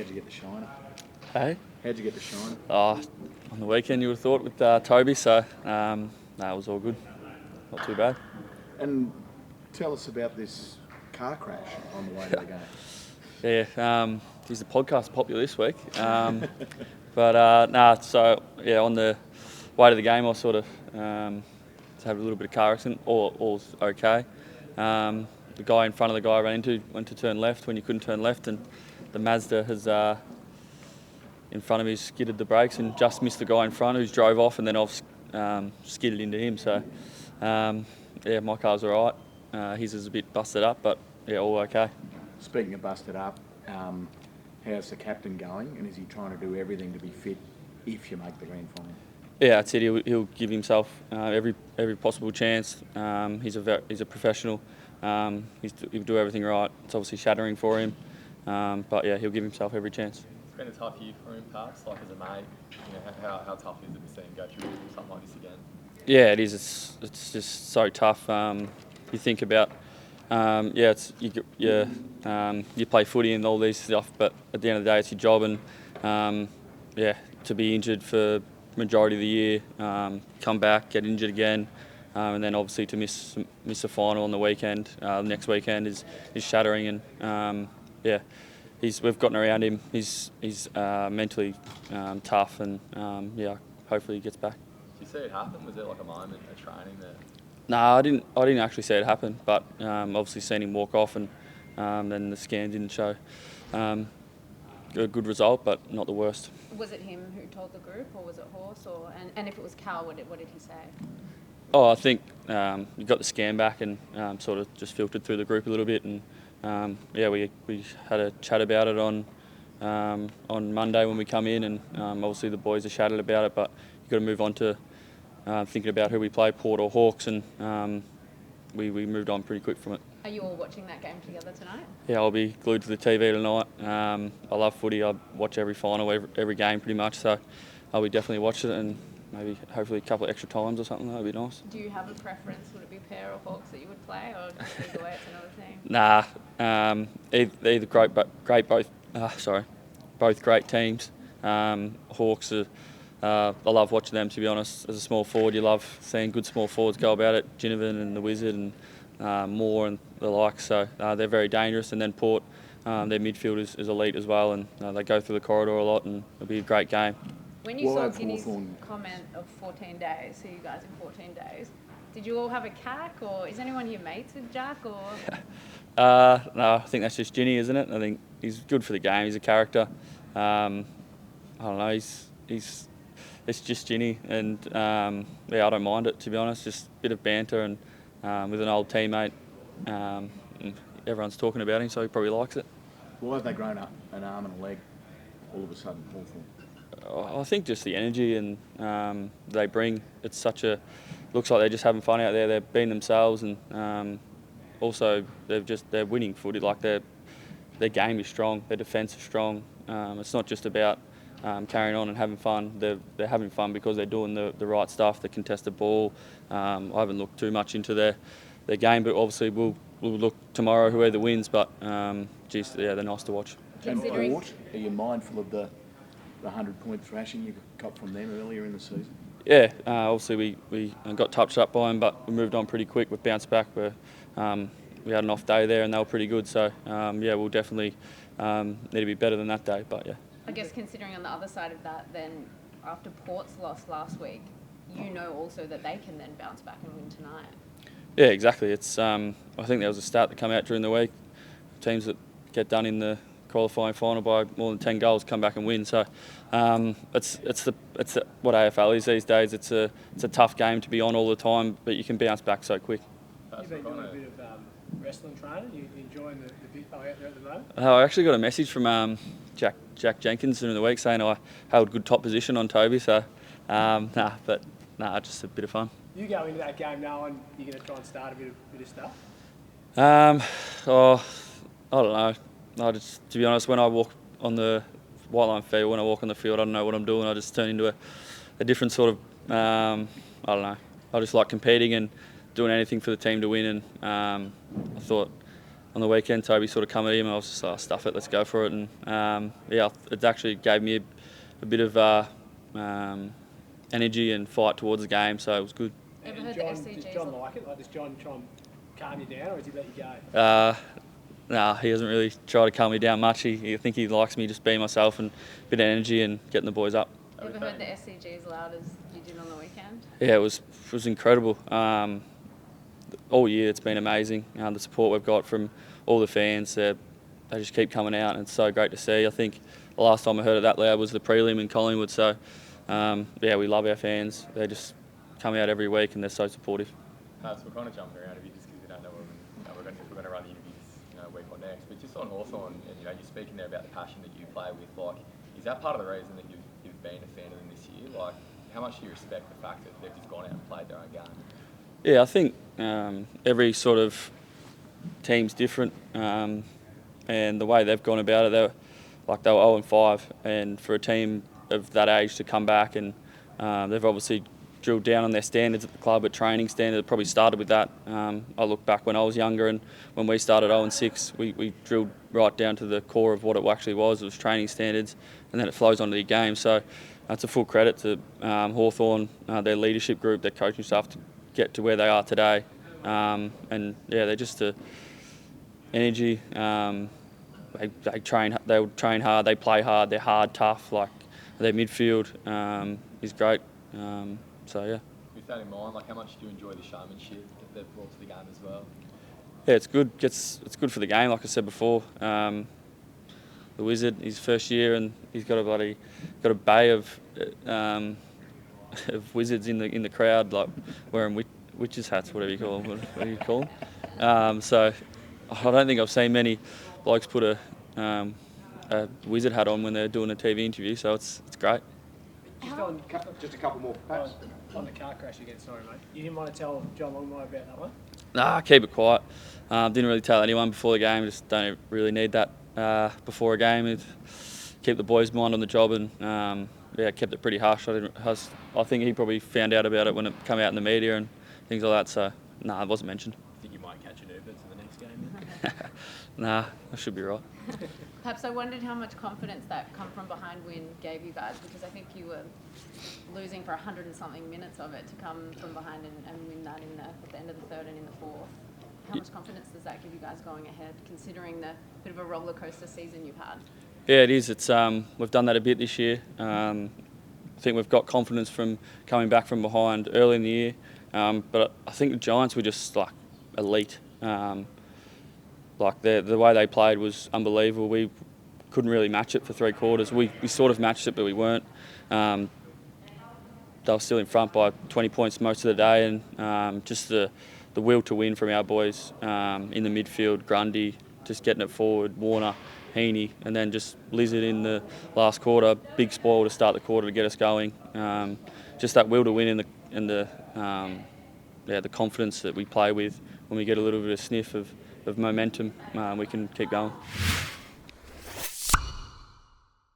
you get the shiner? Hey? How'd you get the shiner? On the weekend you would have thought with Toby, so it was all good. Not too bad. And tell us about this car crash on the way to the game. Is the podcast popular this week? So on the way to the game I sort of had a little bit of car accident, all's okay. The guy in front of the guy I ran into went to turn left when you couldn't turn left, and the Mazda has in front of me skidded the brakes and just missed the guy in front who's drove off, and then I've skidded into him. So my car's all right. His is a bit busted up, but all okay. Speaking of busted up, how's the captain going, and is he trying to do everything to be fit if you make the grand final? Yeah, that's it. He'll give himself every possible chance. He's a professional. He'll do everything right. It's obviously shattering for him, but he'll give himself every chance. It's been a tough year for him, perhaps, like as a mate. How tough is it to see him go through something like this again? Yeah, it is. It's just so tough. You think about, you play footy and all these stuff, but at the end of the day, it's your job, and to be injured for majority of the year, come back, get injured again, and then obviously to miss a final on the weekend, next weekend is shattering, and we've gotten around him. He's mentally tough, and hopefully he gets back. Did you see it happen? Was there like a moment at training there? No, I didn't actually see it happen, but obviously seen him walk off, and then the scan didn't show a good result, but not the worst. Was it him who told the group, or was it Horse? And if it was Cal, what did he say? I think we got the scan back and sort of just filtered through the group a little bit, and we had a chat about it on Monday when we come in, and obviously the boys are chatted about it, but you've got to move on to thinking about who we play, Port or Hawks, and we moved on pretty quick from it. Are you all watching that game together tonight? Yeah, I'll be glued to the TV tonight. I love footy. I watch every final, every game pretty much, so I'll be definitely watching it, and maybe hopefully a couple of extra times or something. That would be nice. Do you have a preference? Would it be Pair or Hawks that you would play, or just either way it's another team? Nah, either both great teams. Hawks are, I love watching them, to be honest. As a small forward, you love seeing good small forwards go about it. Ginnivan and the Wizard and Moore and the like. So they're very dangerous. And then Port, their midfield is elite as well, and they go through the corridor a lot, and it'll be a great game. When you saw Guinea's comment of 14 days, so you guys in 14 days, did you all have a cack, or is anyone here mates with Jack, or? No, I think that's just Ginny, isn't it? I think he's good for the game. He's a character. I don't know. It's just Ginny, and I don't mind it, to be honest. Just a bit of banter, and with an old teammate, everyone's talking about him, so he probably likes it. Why have they grown up an arm and a leg all of a sudden, Hawthorn? I think just the energy and they bring. It's looks like they're just having fun out there. They're being themselves, and also they're winning footy. Like their game is strong, their defence is strong. It's not just about carrying on and having fun. They're having fun because they're doing the right stuff. The contested ball. I haven't looked too much into their game, but obviously we'll look tomorrow whoever wins. But they're nice to watch. And Port, are you mindful of the 100-point thrashing you got from them earlier in the season? Yeah, obviously we got touched up by them, but we moved on pretty quick. We bounced back. We had an off day there, and they were pretty good. So we'll definitely need to be better than that day. But yeah. I guess considering on the other side of that, then after Port's loss last week, also that they can then bounce back and win tonight. Yeah, exactly. It's I think there was a stat that came out during the week. Teams that get done in the qualifying final by more than 10 goals come back and win. So it's what AFL is these days. It's a tough game to be on all the time, but you can bounce back so quick. You've been doing a bit of wrestling training. You enjoying the big fella out there at the moment? I actually got a message from Jack Jenkins during the week saying I held good top position on Toby. So just a bit of fun. You go into that game knowing you're going to try and start a bit of stuff? I don't know. To be honest, when I walk on the white line field, when I walk on the field, I don't know what I'm doing. I just turn into a different sort of, I don't know. I just like competing and doing anything for the team to win. And I thought on the weekend, Toby sort of come at him, and I was just like, stuff it, let's go for it. And it actually gave me a bit of energy and fight towards the game, so it was good. Ever heard the Does SCGs? John like it? Like, does John try and calm you down, or does he let you go? Nah, he hasn't really tried to calm me down much. I think he likes me just being myself and a bit of energy and getting the boys up. Ever heard the SCG as loud as you did on the weekend? Yeah, it was incredible. All year it's been amazing. The support we've got from all the fans, they just keep coming out, and it's so great to see. I think the last time I heard it that loud was the prelim in Collingwood. So we love our fans. They just come out every week and they're so supportive. So we're kind of jumping around a bit just because we don't know if we're going to run the interviews week or next. But just on Hawthorn, and you're speaking there about the passion that you play with. Like, is that part of the reason that you've been a fan of them this year? Like, how much do you respect the fact that they've just gone out and played their own game? Yeah, I think every sort of team's different, and the way they've gone about it, they were 0-5, and for a team of that age to come back, and they've obviously drilled down on their standards at the club, at training standards. It probably started with that. I look back when I was younger, and when we started 0-6, we drilled right down to the core of what it actually was. It was training standards, and then it flows onto the game. So that's a full credit to Hawthorn, their leadership group, their coaching staff to get to where they are today. And yeah, they're just energy. They train hard, they play hard, they're hard, tough. Like, their midfield is great. So yeah. With that in mind, how much do you enjoy the showmanship that they've brought to the game as well? Yeah, it's good. It's good for the game, like I said before. The Wizard, his first year, and he's got a bay of wizards in the crowd, like wearing witches' hats, whatever you call them. What do you call them? So I don't think I've seen many blokes put a wizard hat on when they're doing a TV interview. So it's great. Just a couple more, perhaps. On the car crash again, sorry, mate. You didn't want to tell John Longmire about that one? Nah, keep it quiet. Didn't really tell anyone before the game. Just don't really need that before a game. Keep the boys' mind on the job, and kept it pretty hush. I think he probably found out about it when it came out in the media and things like that. So it wasn't mentioned. Think you might catch an Uber to the next game? Nah, I should be right. Perhaps I wondered how much confidence that come from behind win gave you guys, because I think you were losing for 100 and something minutes of it to come from behind and win that at the end of the third and in the fourth. How much confidence does that give you guys going ahead, considering the bit of a roller coaster season you've had? Yeah, it is. It's we've done that a bit this year. I think we've got confidence from coming back from behind early in the year, but I think the Giants were just elite. The way they played was unbelievable. We couldn't really match it for 3 quarters. We sort of matched it, but we weren't. They were still in front by 20 points most of the day, and just the will to win from our boys in the midfield, Grundy, just getting it forward, Warner, Heaney, and then just Lizard in the last quarter, big spoil to start the quarter to get us going. Just that will to win and the confidence that we play with when we get a little bit of sniff of momentum, we can keep going.